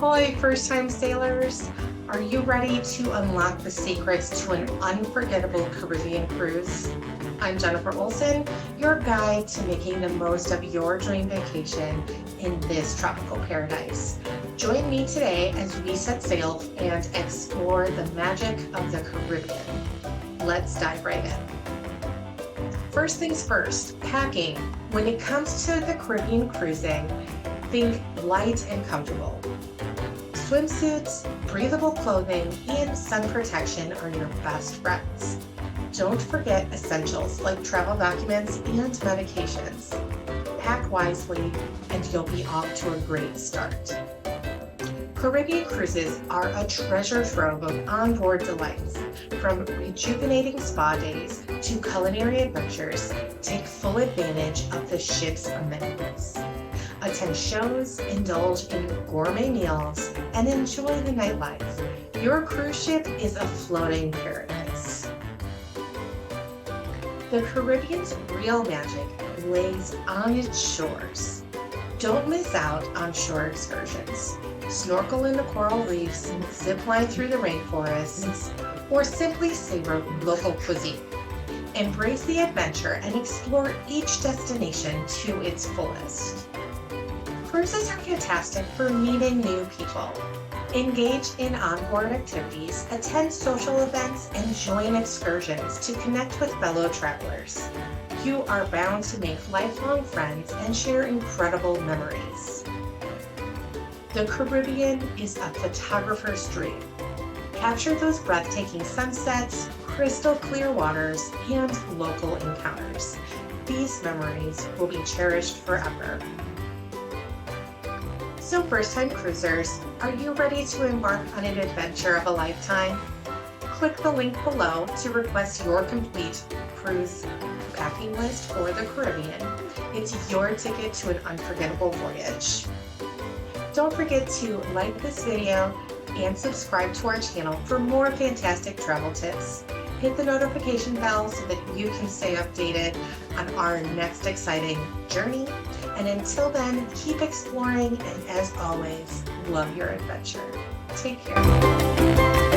Ahoy, first-time sailors! Are you ready to unlock the secrets to an unforgettable Caribbean cruise? I'm Jennifer Olson, your guide to making the most of your dream vacation in this tropical paradise. Join me today as we set sail and explore the magic of the Caribbean. Let's dive right in. First things first, packing. When it comes to the Caribbean cruising, think light and comfortable. Swimsuits, breathable clothing, and sun protection are your best friends. Don't forget essentials like travel documents and medications. Pack wisely and you'll be off to a great start. Caribbean cruises are a treasure trove of onboard delights. From rejuvenating spa days to culinary adventures, take full advantage of the ship's amenities. Attend shows, indulge in gourmet meals, and enjoy the nightlife. Your cruise ship is a floating paradise. The Caribbean's real magic lays on its shores. Don't miss out on shore excursions. Snorkel in the coral reefs, zip line through the rainforests, or simply savor local cuisine. Embrace the adventure and explore each destination to its fullest. Cruises are fantastic for meeting new people. Engage in onboard activities, attend social events, and join excursions to connect with fellow travelers. You are bound to make lifelong friends and share incredible memories. The Caribbean is a photographer's dream. Capture those breathtaking sunsets, crystal clear waters, and local encounters. These memories will be cherished forever. So first-time cruisers, are you ready to embark on an adventure of a lifetime? Click the link below to request your complete cruise packing list for the Caribbean. It's your ticket to an unforgettable voyage. Don't forget to like this video and subscribe to our channel for more fantastic travel tips. Hit the notification bell so that you can stay updated on our next exciting journey. And until then, keep exploring and as always, love your adventure. Take care.